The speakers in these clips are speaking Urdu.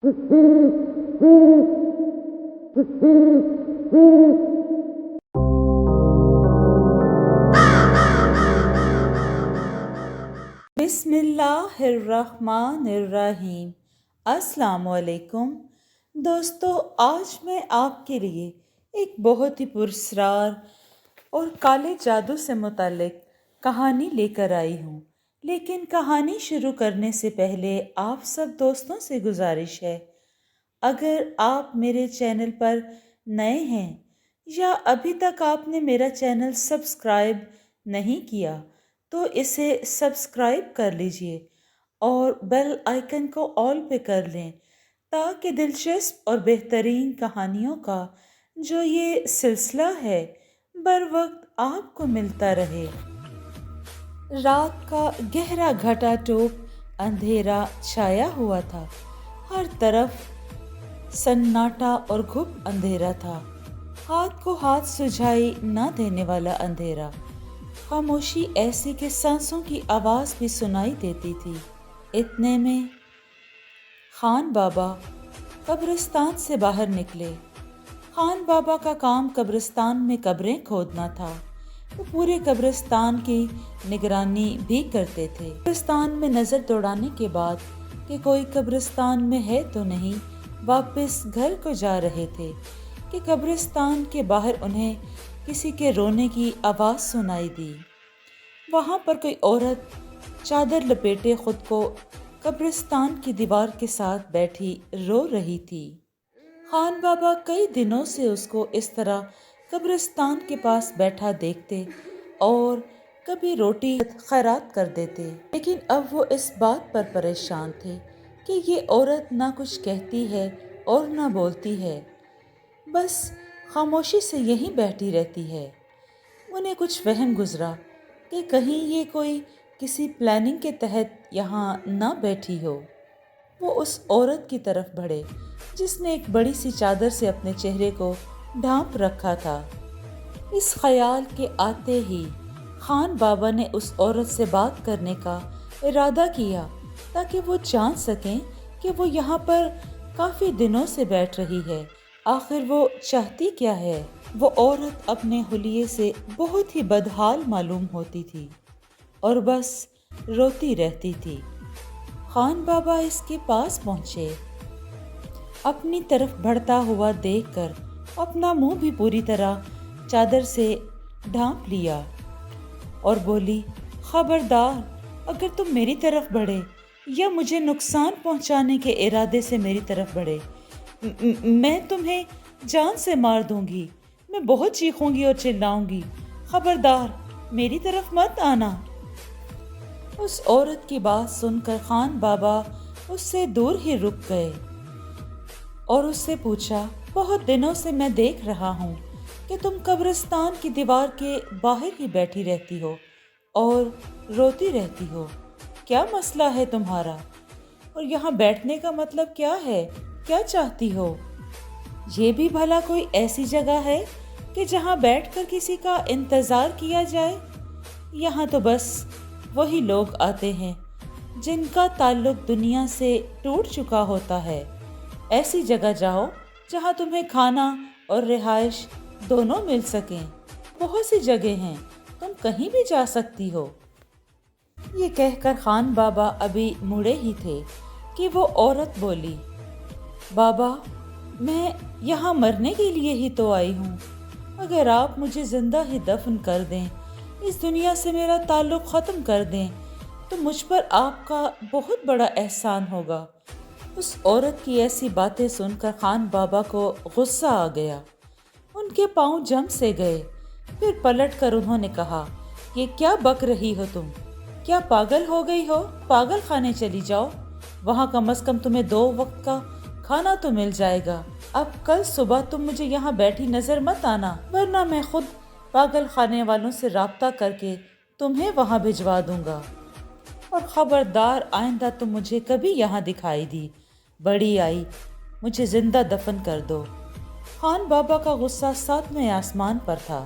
بسم اللہ الرحمن الرحیم۔ السلام علیکم دوستو، آج میں آپ کے لیے ایک بہت ہی پراسرار اور کالے جادو سے متعلق کہانی لے کر آئی ہوں، لیکن کہانی شروع کرنے سے پہلے آپ سب دوستوں سے گزارش ہے، اگر آپ میرے چینل پر نئے ہیں یا ابھی تک آپ نے میرا چینل سبسکرائب نہیں کیا تو اسے سبسکرائب کر لیجئے اور بیل آئیکن کو آل پہ کر لیں تاکہ دلچسپ اور بہترین کہانیوں کا جو یہ سلسلہ ہے بر وقت آپ کو ملتا رہے۔ رات کا گہرا گھٹا ٹوپ اندھیرا چھایا ہوا تھا، ہر طرف سناٹا اور گھپ اندھیرا تھا، ہاتھ کو ہاتھ سجھائی نہ دینے والا اندھیرا، خاموشی ایسی کہ سانسوں کی آواز بھی سنائی دیتی تھی۔ اتنے میں خان بابا قبرستان سے باہر نکلے۔ خان بابا کا کام قبرستان میں قبریں کھودنا تھا، وہ پورے قبرستان کی نگرانی بھی کرتے تھے۔ قبرستان میں نظر دوڑانے کے بعد کہ کوئی قبرستان میں ہے تو نہیں، واپس گھر کو جا رہے تھے کہ قبرستان کے باہر انہیں کسی کے رونے کی آواز سنائی دی۔ وہاں پر کوئی عورت چادر لپیٹے خود کو قبرستان کی دیوار کے ساتھ بیٹھی رو رہی تھی۔ خان بابا کئی دنوں سے اس کو اس طرح قبرستان کے پاس بیٹھا دیکھتے اور کبھی روٹی خیرات کر دیتے، لیکن اب وہ اس بات پر پریشان تھے کہ یہ عورت نہ کچھ کہتی ہے اور نہ بولتی ہے، بس خاموشی سے یہیں بیٹھی رہتی ہے۔ انہیں کچھ وہم گزرا کہ کہیں یہ کوئی کسی پلاننگ کے تحت یہاں نہ بیٹھی ہو۔ وہ اس عورت کی طرف بڑھے جس نے ایک بڑی سی چادر سے اپنے چہرے کو ڈھانپ رکھا تھا۔ اس خیال کے آتے ہی خان بابا نے اس عورت سے بات کرنے کا ارادہ کیا تاکہ وہ جان سکیں کہ وہ یہاں پر کافی دنوں سے بیٹھ رہی ہے، آخر وہ چاہتی کیا ہے۔ وہ عورت اپنے حلیے سے بہت ہی بدحال معلوم ہوتی تھی اور بس روتی رہتی تھی۔ خان بابا اس کے پاس پہنچے، اپنی طرف بڑھتا ہوا دیکھ کر اپنا منہ بھی پوری طرح چادر سے ڈھانپ لیا اور بولی، خبردار، اگر تم میری طرف بڑھے یا مجھے نقصان پہنچانے کے ارادے سے میری طرف بڑھے، میں تمہیں جان سے مار دوں گی، میں بہت چیخوں گی اور چلاؤں گی، خبردار میری طرف مت آنا۔ اس عورت کی بات سن کر خان بابا اس سے دور ہی رک گئے اور اس سے پوچھا، بہت دنوں سے میں دیکھ رہا ہوں کہ تم قبرستان کی دیوار کے باہر ہی بیٹھی رہتی ہو اور روتی رہتی ہو، کیا مسئلہ ہے تمہارا؟ اور یہاں بیٹھنے کا مطلب کیا ہے؟ کیا چاہتی ہو؟ یہ بھی بھلا کوئی ایسی جگہ ہے کہ جہاں بیٹھ کر کسی کا انتظار کیا جائے؟ یہاں تو بس وہی لوگ آتے ہیں جن کا تعلق دنیا سے ٹوٹ چکا ہوتا ہے۔ ایسی جگہ جاؤ جہاں تمہیں کھانا اور رہائش دونوں مل سکیں، بہت سی جگہیں ہیں، تم کہیں بھی جا سکتی ہو۔ یہ کہہ کر خان بابا ابھی مڑے ہی تھے کہ وہ عورت بولی، بابا میں یہاں مرنے کے لیے ہی تو آئی ہوں، اگر آپ مجھے زندہ ہی دفن کر دیں، اس دنیا سے میرا تعلق ختم کر دیں تو مجھ پر آپ کا بہت بڑا احسان ہوگا۔ اس عورت کی ایسی باتیں سن کر خان بابا کو غصہ آ گیا، ان کے پاؤں جم سے گئے، پھر پلٹ کر انہوں نے کہا، یہ کیا بک رہی ہو تم؟ کیا پاگل ہو گئی ہو؟ پاگل خانے چلی جاؤ، وہاں کم از کم تمہیں 2 وقت کا کھانا تو مل جائے گا۔ اب کل صبح تم مجھے یہاں بیٹھی نظر مت آنا، ورنہ میں خود پاگل خانے والوں سے رابطہ کر کے تمہیں وہاں بھجوا دوں گا، اور خبردار آئندہ تم مجھے کبھی یہاں دکھائی دی، بڑی آئی، مجھے زندہ دفن کر دو۔ خان بابا کا غصہ 7ویں آسمان پر تھا۔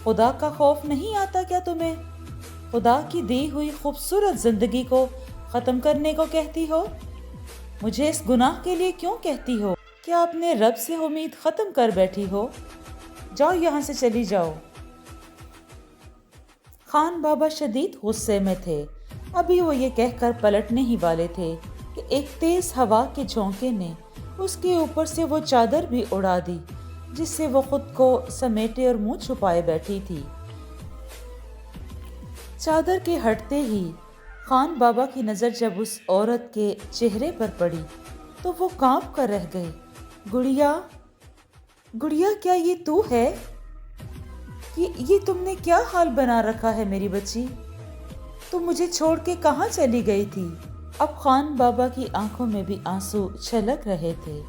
خدا کا خوف نہیں آتا کیا تمہیں؟ خدا کی دی ہوئی خوبصورت زندگی کو ختم کرنے کو کہتی ہو؟ مجھے اس گناہ کے لیے کیوں کہتی ہو؟ کیا اپنے رب سے امید ختم کر بیٹھی ہو؟ جاؤ یہاں سے چلی جاؤ۔ خان بابا شدید غصے میں تھے۔ ابھی وہ یہ کہہ کر پلٹنے ہی والے تھے کہ ایک تیز ہوا کے جھونکے نے اس کے اوپر سے وہ چادر بھی اڑا دی جس سے وہ خود کو سمیٹے اور منہ چھپائے بیٹھی تھی۔ چادر کے ہٹتے ہی خان بابا کی نظر جب اس عورت کے چہرے پر پڑی تو وہ کانپ کر رہ گئے۔ گڑیا، گڑیا، کیا یہ تو ہے؟ یہ تم نے کیا حال بنا رکھا ہے میری بچی؟ تم مجھے چھوڑ کے کہاں چلی گئی تھی؟ اب خان بابا کی آنکھوں میں بھی آنسو چھلک رہے تھے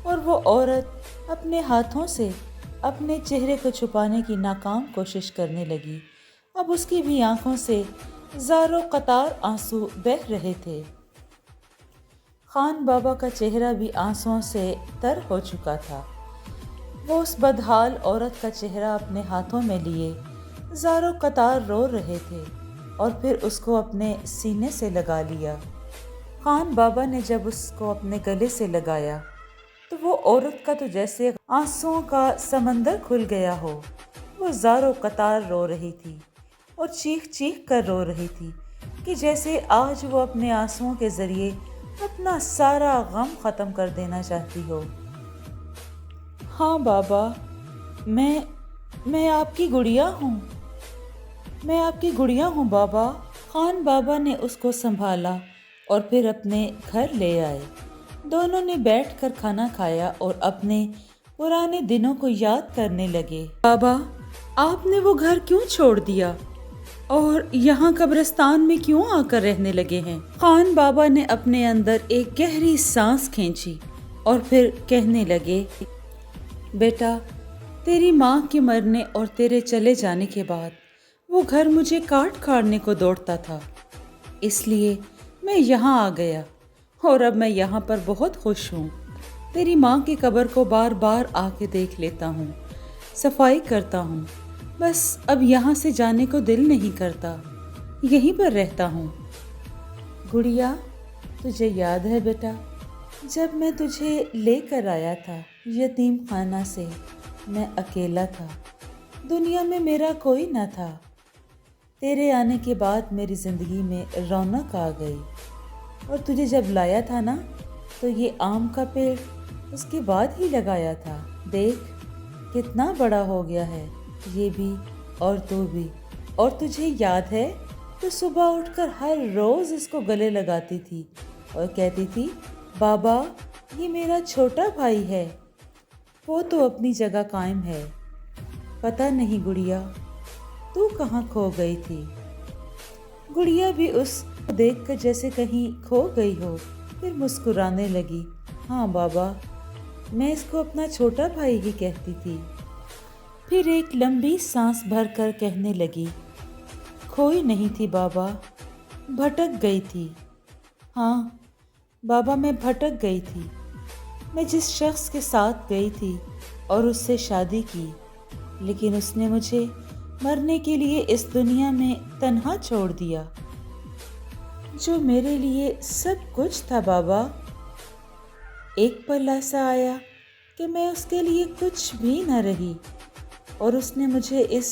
اور وہ عورت اپنے ہاتھوں سے اپنے چہرے کو چھپانے کی ناکام کوشش کرنے لگی۔ اب اس کی بھی آنکھوں سے زاروں قطار آنسو بہہ رہے تھے۔ خان بابا کا چہرہ بھی آنسوؤں سے تر ہو چکا تھا۔ وہ اس بدحال عورت کا چہرہ اپنے ہاتھوں میں لیے زاروں قطار رو رہے تھے اور پھر اس کو اپنے سینے سے لگا لیا۔ خان بابا نے جب اس کو اپنے گلے سے لگایا تو وہ عورت کا تو جیسے آنسوؤں کا سمندر کھل گیا ہو۔ وہ زاروں قطار رو رہی تھی اور چیخ چیخ کر رو رہی تھی کہ جیسے آج وہ اپنے آنسوؤں کے ذریعے اپنا سارا غم ختم کر دینا چاہتی ہو۔ ہاں بابا، میں آپ کی گڑیا ہوں، میں آپ کی گڑیا ہوں بابا۔ خان بابا نے اس کو سنبھالا اور پھر اپنے گھر لے آئے۔ دونوں نے بیٹھ کر کھانا کھایا اور اپنے پرانے دنوں کو یاد کرنے لگے۔ بابا، آپ نے وہ گھر کیوں چھوڑ دیا اور یہاں قبرستان میں کیوں آ کر رہنے لگے ہیں؟ خان بابا نے اپنے اندر ایک گہری سانس کھینچی اور پھر کہنے لگے، بیٹا، تیری ماں کے مرنے اور تیرے چلے جانے کے بعد وہ گھر مجھے کاٹ کھاڑنے کو دوڑتا تھا، اس لیے میں یہاں آ گیا اور اب میں یہاں پر بہت خوش ہوں۔ تیری ماں کی قبر کو بار بار آ کے دیکھ لیتا ہوں، صفائی کرتا ہوں، بس اب یہاں سے جانے کو دل نہیں کرتا، یہیں پر رہتا ہوں۔ گڑیا، تجھے یاد ہے بیٹا، جب میں تجھے لے کر آیا تھا یتیم خانہ سے، میں اکیلا تھا، دنیا میں میرا کوئی نہ تھا۔ تیرے آنے کے بعد میری زندگی میں رونق آ گئی، اور تجھے جب لایا تھا نا تو یہ آم کا پیڑ اس کے بعد ہی لگایا تھا۔ دیکھ کتنا بڑا ہو گیا ہے یہ بھی اور تو بھی۔ اور تجھے یاد ہے تو صبح اٹھ کر ہر روز اس کو گلے لگاتی تھی اور کہتی تھی، بابا یہ میرا چھوٹا بھائی ہے، وہ تو اپنی جگہ قائم ہے۔ پتہ نہیں گڑیا تو کہاں کھو گئی تھی؟ گڑیا بھی اس کو دیکھ کر جیسے کہیں کھو گئی ہو، پھر مسکرانے لگی۔ ہاں بابا، میں اس کو اپنا چھوٹا بھائی ہی کہتی تھی۔ پھر ایک لمبی سانس بھر کر کہنے لگی، کھوئی نہیں تھی بابا، بھٹک گئی تھی۔ ہاں بابا، میں بھٹک گئی تھی۔ میں جس شخص کے ساتھ گئی تھی اور اس سے شادی کی، لیکن اس نے مجھے مرنے کے لیے اس دنیا میں تنہا چھوڑ دیا، جو میرے لیے سب کچھ تھا بابا۔ ایک پل ایسا آیا کہ میں اس کے لیے کچھ بھی نہ رہی اور اس نے مجھے اس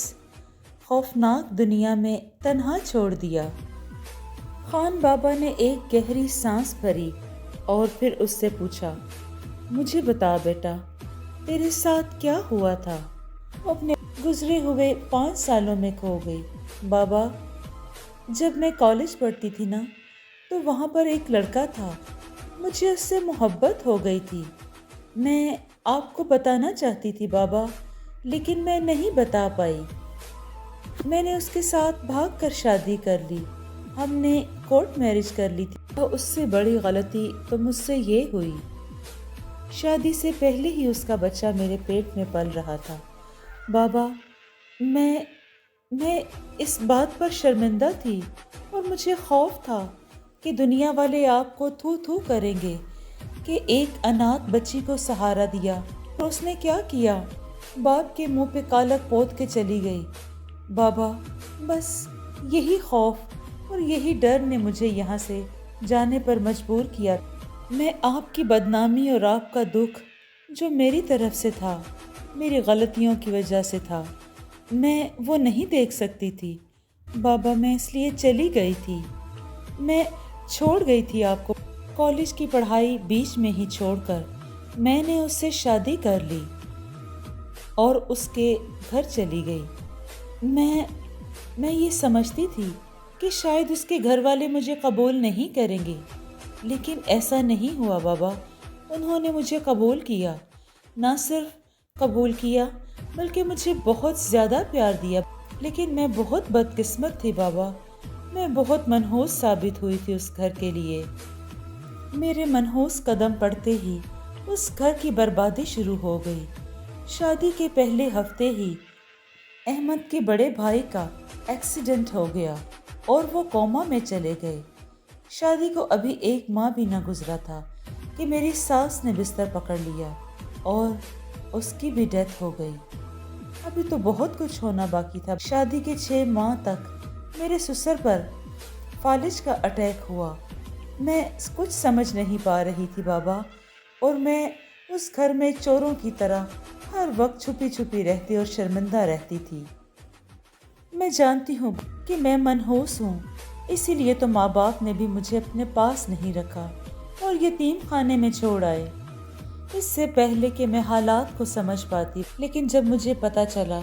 خوفناک دنیا میں تنہا چھوڑ دیا۔ خان بابا نے ایک گہری سانس بھری اور پھر اس سے پوچھا، مجھے بتا بیٹا، تیرے ساتھ کیا ہوا تھا؟ اپنے گزرے ہوئے 5 سالوں میں کھو گئی۔ بابا، جب میں کالج پڑھتی تھی نا تو وہاں پر ایک لڑکا تھا، مجھے اس سے محبت ہو گئی تھی۔ میں آپ کو بتانا چاہتی تھی بابا، لیکن میں نہیں بتا پائی۔ میں نے اس کے ساتھ بھاگ کر شادی کر لی، ہم نے کورٹ میرج کر لی تھی، اور اس سے بڑی غلطی تو مجھ سے یہ ہوئی، شادی سے پہلے ہی اس کا بچہ میرے پیٹ میں پل رہا تھا۔ بابا، میں اس بات پر شرمندہ تھی اور مجھے خوف تھا کہ دنیا والے آپ کو تھو تھو کریں گے کہ ایک اناتھ بچی کو سہارا دیا، اور اس نے کیا کیا، باپ کے منہ پہ کالک پوت کے چلی گئی۔ بابا، بس یہی خوف اور یہی ڈر نے مجھے یہاں سے جانے پر مجبور کیا۔ میں آپ کی بدنامی اور آپ کا دکھ جو میری طرف سے تھا، میری غلطیوں کی وجہ سے تھا، میں وہ نہیں دیکھ سکتی تھی بابا۔ میں اس لیے چلی گئی تھی، میں چھوڑ گئی تھی آپ کو۔ کالج کی پڑھائی بیچ میں ہی چھوڑ کر میں نے اس سے شادی کر لی اور اس کے گھر چلی گئی۔ میں یہ سمجھتی تھی کہ شاید اس کے گھر والے مجھے قبول نہیں کریں گے، لیکن ایسا نہیں ہوا بابا۔ انہوں نے مجھے قبول کیا، نہ صرف قبول کیا بلکہ مجھے بہت زیادہ پیار دیا۔ لیکن میں بہت بدقسمت تھی بابا، میں بہت منحوس ثابت ہوئی تھی اس گھر کے لیے۔ میرے منحوس قدم پڑتے ہی اس گھر کی بربادی شروع ہو گئی۔ شادی کے پہلے ہفتے ہی احمد کے بڑے بھائی کا ایکسیڈنٹ ہو گیا اور وہ کوما میں چلے گئے۔ شادی کو ابھی 1 ماہ بھی نہ گزرا تھا کہ میری ساس نے بستر پکڑ لیا اور اس کی بھی ڈیتھ ہو گئی۔ ابھی تو بہت کچھ ہونا باقی تھا۔ شادی کے 6 ماہ تک میرے سسر پر فالج کا اٹیک ہوا۔ میں کچھ سمجھ نہیں پا رہی تھی بابا، اور میں اس گھر میں چوروں کی طرح ہر وقت چھپی چھپی رہتی اور شرمندہ رہتی تھی۔ میں جانتی ہوں کہ میں منحوس ہوں، اسی لیے تو ماں باپ نے بھی مجھے اپنے پاس نہیں رکھا اور یتیم خانے میں چھوڑ آئے، اس سے پہلے کہ میں حالات کو سمجھ پاتی۔ لیکن جب مجھے پتا چلا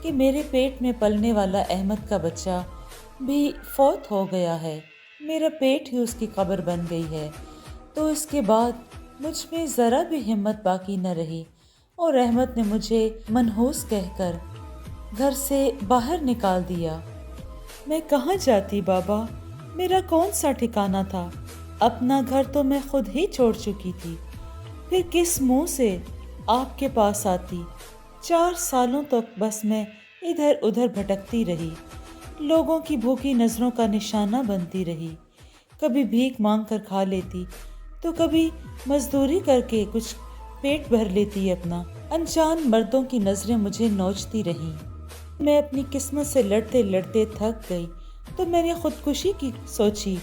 کہ میرے پیٹ میں پلنے والا احمد کا بچہ بھی فوت ہو گیا ہے، میرا پیٹ ہی اس کی قبر بن گئی ہے، تو اس کے بعد مجھ میں ذرا بھی ہمت باقی نہ رہی اور احمد نے مجھے منحوس کہہ کر گھر سے باہر نکال دیا۔ میں کہاں جاتی بابا؟ میرا کون سا ٹھکانہ تھا؟ اپنا گھر تو میں خود ہی چھوڑ چکی تھی، پھر کس منہ سے آپ کے پاس آتی؟ 4 سالوں تک بس میں ادھر ادھر بھٹکتی رہی، لوگوں کی بھوکی نظروں کا نشانہ بنتی رہی۔ کبھی بھیک مانگ کر کھا لیتی تو کبھی مزدوری کر کے کچھ پیٹ بھر لیتی اپنا۔ انجان مردوں کی نظریں مجھے نوچتی رہیں۔ میں اپنی قسمت سے لڑتے لڑتے تھک گئی تو میں نے خودکشی کی سوچی،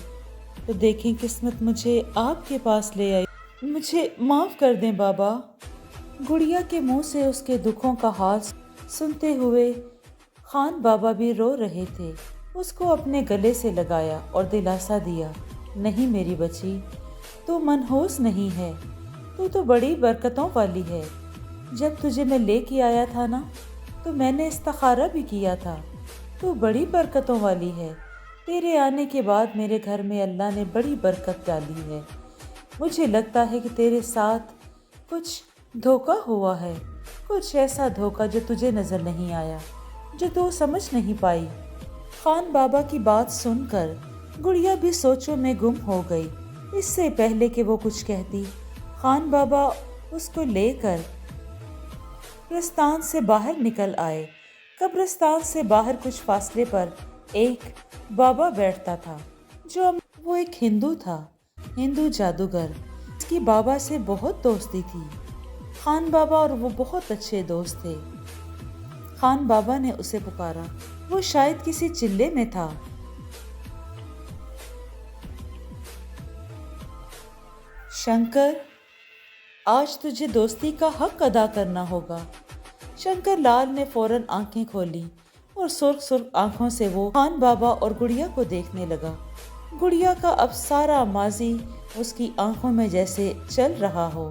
تو دیکھیں قسمت مجھے آپ کے پاس لے آئی۔ مجھے معاف کر دیں بابا۔ گڑیا کے منہ سے اس کے دکھوں کا حال سنتے ہوئے خان بابا بھی رو رہے تھے۔ اس کو اپنے گلے سے لگایا اور دلاسا دیا، نہیں میری بچی، تو منحوس نہیں ہے، تو بڑی برکتوں والی ہے۔ جب تجھے میں لے کے آیا تھا نا، تو میں نے استخارہ بھی کیا تھا، تو بڑی برکتوں والی ہے۔ تیرے آنے کے بعد میرے گھر میں اللہ نے بڑی برکت ڈالی ہے۔ مجھے لگتا ہے کہ تیرے ساتھ کچھ دھوکہ ہوا ہے، کچھ ایسا دھوکہ جو تجھے نظر نہیں آیا، جو تو سمجھ نہیں پائی۔ خان بابا کی بات سن کر گڑیا بھی سوچوں میں گم ہو گئی۔ اس سے پہلے کہ وہ کچھ کہتی، خان بابا اس کو لے کر قبرستان سے باہر نکل آئے۔ قبرستان سے باہر کچھ فاصلے پر ایک بابا بیٹھتا تھا، وہ ایک ہندو تھا، ہندو جادوگر۔ اس کی بابا سے بہت دوستی تھی۔ خان بابا اور وہ بہت اچھے دوست تھے۔ خان بابا نے اسے پکارا، وہ شاید کسی چلے میں تھا۔ شنکر، آج تجھے دوستی کا حق ادا کرنا ہوگا۔ شنکر لال نے فوراً آنکھیں کھولیں اور سرخ سرخ آنکھوں سے وہ خان بابا اور گڑیا کو دیکھنے لگا۔ گڑیا کا اب سارا ماضی اس کی آنکھوں میں جیسے چل رہا ہو،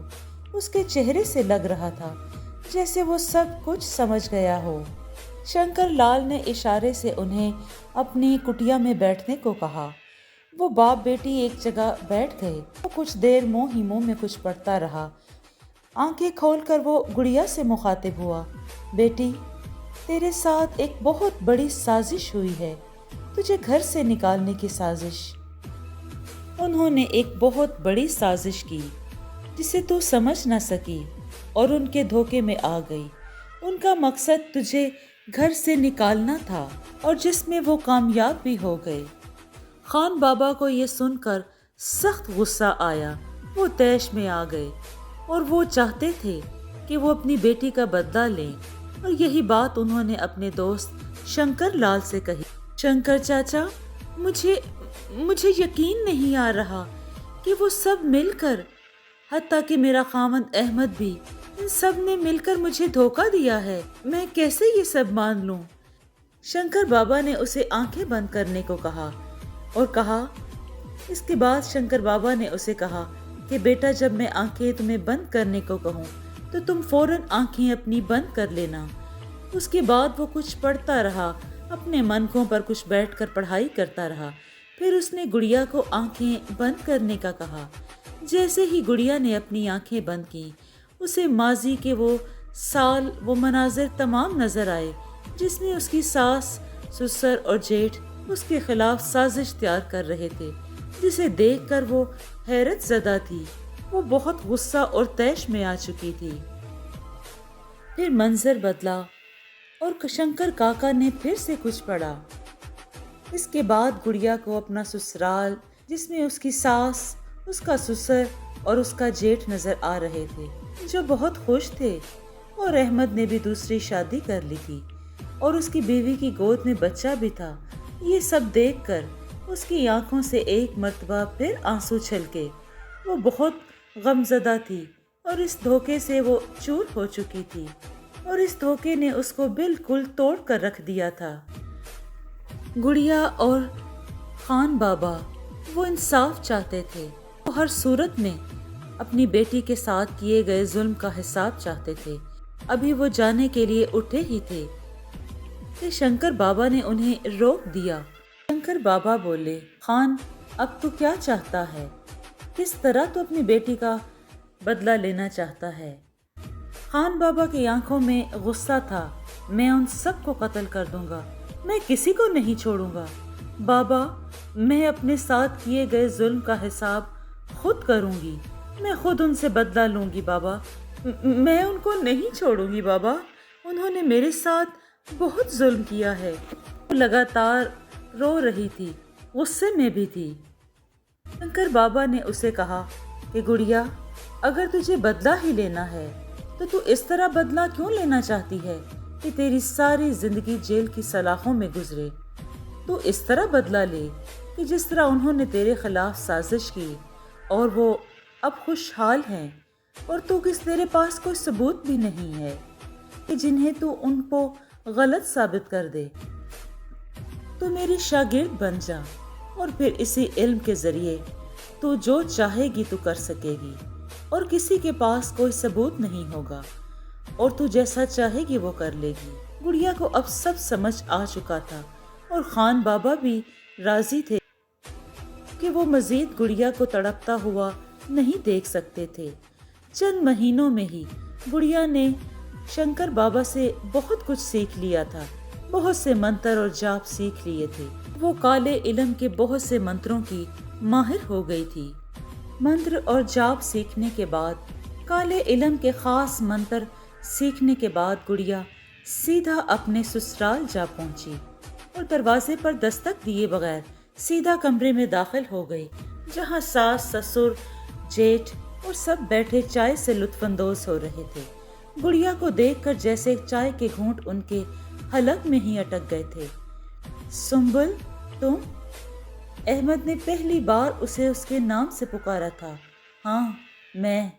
اس کے چہرے سے لگ رہا تھا جیسے وہ سب کچھ سمجھ گیا ہو۔ شنکر لال نے اشارے سے انہیں اپنی کٹیا میں بیٹھنے کو کہا۔ وہ باپ بیٹی ایک جگہ بیٹھ گئے۔ وہ کچھ دیر منہ ہی منہ میں کچھ پڑھتا رہا۔ آنکھیں کھول کر وہ گڑیا سے مخاطب ہوا، بیٹی، تیرے ساتھ ایک بہت بڑی سازش ہوئی ہے، تجھے گھر سے نکالنے کی سازش۔ انہوں نے ایک بہت بڑی سازش کی جسے تو سمجھ نہ سکی اور ان کے دھوکے میں آ گئی۔ ان کا مقصد تجھے گھر سے نکالنا تھا اور جس میں وہ کامیاب بھی ہو گئے۔ خان بابا کو یہ سن کر سخت غصہ آیا، وہ طیش میں آ گئے اور وہ چاہتے تھے کہ وہ اپنی بیٹی کا بدلہ لیں، اور یہی بات انہوں نے اپنے دوست شنکر لال سے کہی۔ شنکر چاچا، مجھے یقین نہیں آ رہا کہ وہ سب مل کر حتیٰ کہ میرا خاوند احمد بھی، ان سب نے مل کر مجھے دھوکہ دیا ہے. میں کیسے یہ سب مان لوں؟ شنکر بابا نے اسے آنکھیں بند کرنے کو کہا اور کہا، اس کے بعد شنکر بابا نے اسے کہا کہ بیٹا جب میں آنکھیں تمہیں بند کرنے کو کہوں تو تم فوراً آنکھیں اپنی بند کر لینا. اس کے بعد وہ کچھ پڑھتا رہا، اپنے منکوں پر کچھ بیٹھ کر پڑھائی کرتا رہا. پھر اس نے گڑیا کو آنکھیں بند کرنے کا کہا. جیسے ہی گڑیا نے اپنی آنکھیں بند کی، اسے ماضی کے وہ سال، وہ مناظر تمام نظر آئے جس میں اس کی ساس، سسر اور جیٹھ اس کے خلاف سازش تیار کر رہے تھے، جسے دیکھ کر وہ حیرت زدہ تھی. وہ بہت غصہ اور طیش میں آ چکی تھی. پھر منظر بدلا اور شنکر کاکا نے پھر سے کچھ پڑھا. اس کے بعد گڑیا کو اپنا سسرال، جس میں اس کی ساس، اس کا سسر اور اس کا جیٹھ نظر آ رہے تھے، جو بہت خوش تھے. اور احمد نے بھی دوسری شادی کر لی تھی اور اس کی بیوی کی گود میں بچہ بھی تھا. یہ سب دیکھ کر اس کی آنکھوں سے ایک مرتبہ پھر آنسو چھلکے. وہ بہت غمزدہ تھی اور اس دھوکے سے وہ چور ہو چکی تھی، اور اس دھوکے نے اس کو بالکل توڑ کر رکھ دیا تھا. گڑیا اور خان بابا وہ انصاف چاہتے تھے. وہ ہر صورت میں اپنی بیٹی کے ساتھ کیے گئے ظلم کا حساب چاہتے تھے. ابھی وہ جانے کے لیے اٹھے ہی تھے کہ شنکر بابا نے انہیں روک دیا. شنکر بابا بولے، خان اب تو کیا چاہتا ہے؟ کس طرح تو اپنی بیٹی کا بدلہ لینا چاہتا ہے؟ خان بابا کی آنکھوں میں غصہ تھا. میں ان سب کو قتل کر دوں گا، میں کسی کو نہیں چھوڑوں گا. بابا میں اپنے ساتھ کیے گئے ظلم کا حساب خود کروں گی، میں خود ان سے بدلہ لوں گی. بابا میں ان کو نہیں چھوڑوں گی. بابا انہوں نے میرے ساتھ بہت ظلم کیا ہے. وہ لگاتار رو رہی تھی، غصے میں بھی تھی. شنکر بابا نے اسے کہا کہ گڑیا اگر تجھے بدلہ ہی لینا ہے تو اس طرح بدلہ کیوں لینا چاہتی ہے کہ تیری ساری زندگی جیل کی سلاخوں میں گزرے؟ تو اس طرح بدلہ لے کہ جس طرح انہوں نے تیرے خلاف سازش کی اور وہ اب خوشحال ہیں، اور تیرے پاس کوئی ثبوت بھی نہیں ہے کہ جنہیں تو ان کو غلط ثابت کر دے. تو میری شاگرد بن جا اور پھر اسی علم کے ذریعے تو جو چاہے گی تو کر سکے گی، اور کسی کے پاس کوئی ثبوت نہیں ہوگا، اور تو جیسا چاہے گی وہ کر لے گی. گڑیا کو اب سب سمجھ آ چکا تھا اور خان بابا بھی راضی تھے کہ وہ مزید گڑیا کو تڑپتا ہوا نہیں دیکھ سکتے تھے. چند مہینوں میں ہی گڑیا نے شنکر بابا سے بہت کچھ سیکھ لیا تھا. بہت سے منتر اور جاپ سیکھ لیے تھے. وہ کالے علم کے بہت سے منتروں کی ماہر ہو گئی تھی. منتر اور جاپ سیکھنے کے بعد، کالے علم کے خاص منتر سیکھنے کے بعد گڑیا سیدھا اپنے سسرال جا پہنچی اور دروازے پر دستک دیے بغیر سیدھا کمرے میں داخل ہو گئی، جہاں ساس، سسر، جیٹھ اور سب بیٹھے چائے سے لطف اندوز ہو رہے تھے. گڑیا کو دیکھ کر جیسے چائے کے گھونٹ ان کے حلق میں ہی اٹک گئے تھے. سنبل تم؟ احمد نے پہلی بار اسے اس کے نام سے پکارا تھا. ہاں میں،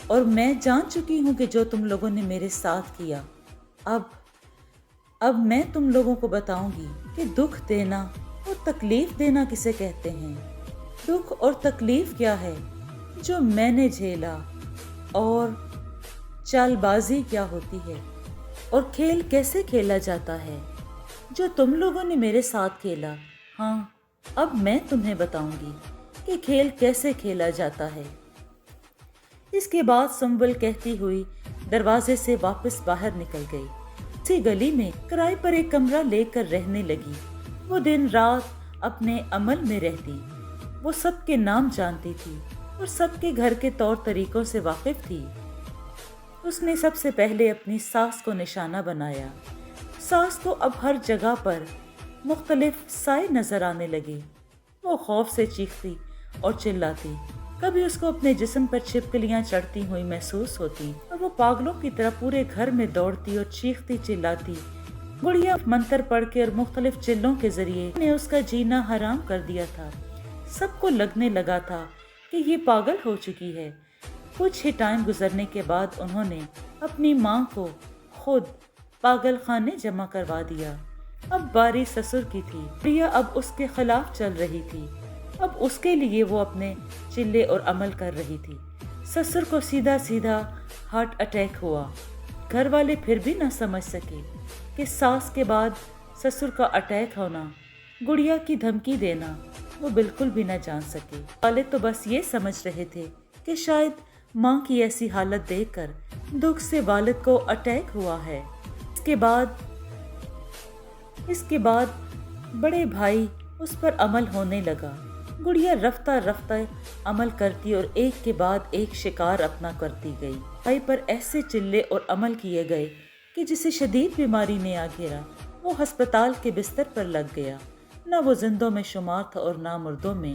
اور میں جان چکی ہوں کہ جو تم لوگوں نے میرے ساتھ کیا. اب میں تم لوگوں کو بتاؤں گی کہ دکھ دینا اور تکلیف دینا کسے کہتے ہیں. دکھ اور تکلیف کیا ہے جو میں نے جھیلا، اور چال بازی کیا ہوتی ہے، اور کھیل کیسے کھیلا جاتا ہے جو تم لوگوں نے میرے ساتھ کھیلا. ہاں اب میں تمہیں بتاؤں گی کہ کھیل کیسے کھیلا جاتا ہے. اس کے بعد سنبل کہتی ہوئی دروازے سے واپس باہر نکل گئی. اسی گلی میں کرائے پر ایک کمرہ لے کر رہنے لگی. وہ دن رات اپنے عمل میں رہتی. وہ سب کے نام جانتی تھی اور سب کے گھر کے طور طریقوں سے واقف تھی. اس نے سب سے پہلے اپنی ساس کو نشانہ بنایا. ساس کو اب ہر جگہ پر مختلف سائے نظر آنے لگے. وہ خوف سے چیختی اور چلاتی. کبھی اس کو اپنے جسم پر چھپکلیاں چڑھتی ہوئی محسوس ہوتی اور وہ پاگلوں کی طرح پورے گھر میں دوڑتی اور چیختی چلاتی. گڑیا منتر پڑھ کے اور مختلف چلوں کے ذریعے نے اس کا جینا حرام کر دیا تھا. سب کو لگنے لگا تھا کہ یہ پاگل ہو چکی ہے. کچھ ہی ٹائم گزرنے کے بعد انہوں نے اپنی ماں کو خود پاگل خانے جمع کروا دیا۔ اب باری سسر کی تھی۔ گڑیا اب اس کے خلاف چل رہی تھی۔ اب اس کے لیے وہ اپنے چلے اور عمل کر رہی تھی۔ سسر کو سیدھا سیدھا ہارٹ اٹیک ہوا۔ گھر والے پھر بھی نہ سمجھ سکے کہ ساس کے بعد سسر کا اٹیک ہونا، گڑیا کی دھمکی دینا، وہ بالکل بھی نہ جان سکے۔ والد تو بس یہ سمجھ رہے تھے کہ شاید ماں کی ایسی حالت دیکھ کر دکھ سے والد کو اٹیک ہوا ہے۔ اس کے بعد بڑے بھائی اس پر عمل ہونے لگا۔ گڑیا رفتہ رفتہ عمل کرتی اور ایک کے بعد ایک شکار اپنا کرتی گئی۔ بھائی پر ایسے چلے اور عمل کیے گئے کہ جسے شدید بیماری نے آ گھیرا وہ ہسپتال کے بستر پر لگ گیا۔ نہ وہ زندوں میں شمار تھا اور نہ مردوں میں۔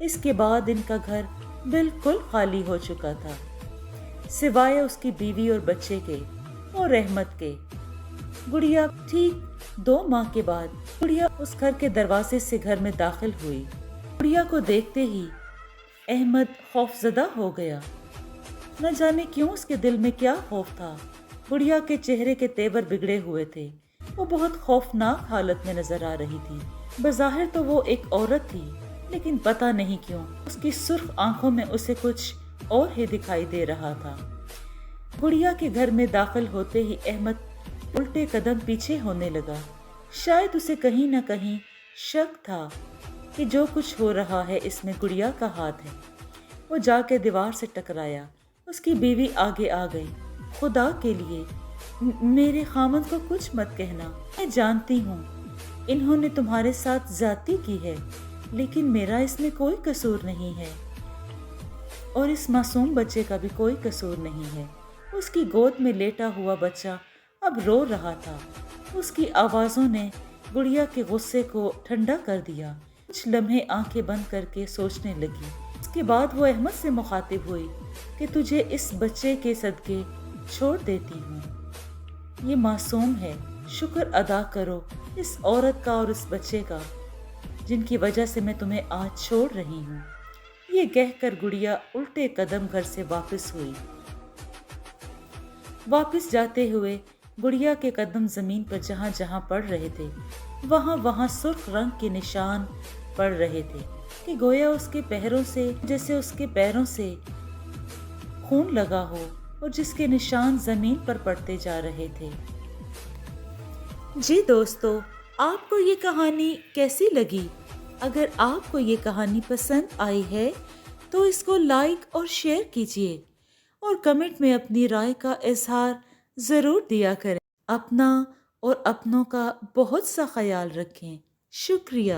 اس کے بعد ان کا گھر بالکل خالی ہو چکا تھا، سوائے اس کی بیوی اور بچے کے اور رحمت کے۔ گڑیا ٹھیک 2 ماہ کے بعد گڑیا اس گھر کے دروازے سے گھر میں داخل ہوئی۔ گڑیا کو دیکھتے ہی احمد خوفزدہ ہو گیا۔ نہ جانے کیوں اس کے دل میں کیا خوف تھا۔ گڑیا کے چہرے کے تیور بگڑے ہوئے تھے۔ وہ بہت خوفناک حالت میں نظر آ رہی تھی۔ بظاہر تو وہ ایک عورت تھی، لیکن پتہ نہیں کیوں اس کی سرخ آنکھوں میں اسے کچھ اور ہی دکھائی دے رہا تھا۔ گڑیا کے گھر میں داخل ہوتے ہی احمد الٹے قدم پیچھے ہونے لگا۔ شاید اسے کہیں نہ کہیں شک تھا کہ جو کچھ ہو رہا ہے اس میں گڑیا کا ہاتھ ہے۔ وہ جا کے دیوار سے ٹکرایا۔ اس کی بیوی آگے آ گئی۔ خدا کے لیے میرے خامند کو کچھ مت کہنا۔ میں جانتی ہوں انہوں نے تمہارے ساتھ زیادتی کی ہے، لیکن میرا اس میں کوئی قصور نہیں ہے اور اس معصوم بچے کا بھی کوئی قصور نہیں ہے۔ اس کی گود میں لیٹا ہوا بچہ اب رو رہا تھا۔ اس کی آوازوں نے گڑیا کے غصے کو ٹھنڈا کر دیا۔ کچھ لمحے آنکھیں بند کر کے سوچنے لگی۔ اس کے بعد وہ احمد سے مخاطب ہوئی کہ تجھے اس بچے کے صدقے چھوڑ دیتی ہوں۔ یہ معصوم ہے، شکر ادا کرو اس عورت کا اور اس بچے کا جن کی وجہ سے میں تمہیں آج چھوڑ رہی ہوں۔ یہ کہہ کر گڑیا الٹے قدم گھر سے واپس ہوئی۔ واپس جاتے ہوئے گڑیا کے قدم زمین پر جہاں جہاں پڑ رہے تھے وہاں وہاں سرخ رنگ کے نشان پڑ رہے تھے کہ گویا اس کے پیروں سے جیسے اس کے پیروں سے خون لگا ہو اور جس کے نشان زمین پر پڑتے جا رہے تھے۔ جی دوستو، آپ کو یہ کہانی کیسی لگی؟ اگر آپ کو یہ کہانی پسند آئی ہے تو اس کو لائک اور شیئر کیجیے اور کمنٹ میں اپنی رائے کا اظہار ضرور دیا کریں۔ اپنا اور اپنوں کا بہت سا خیال رکھیں۔ شکریہ۔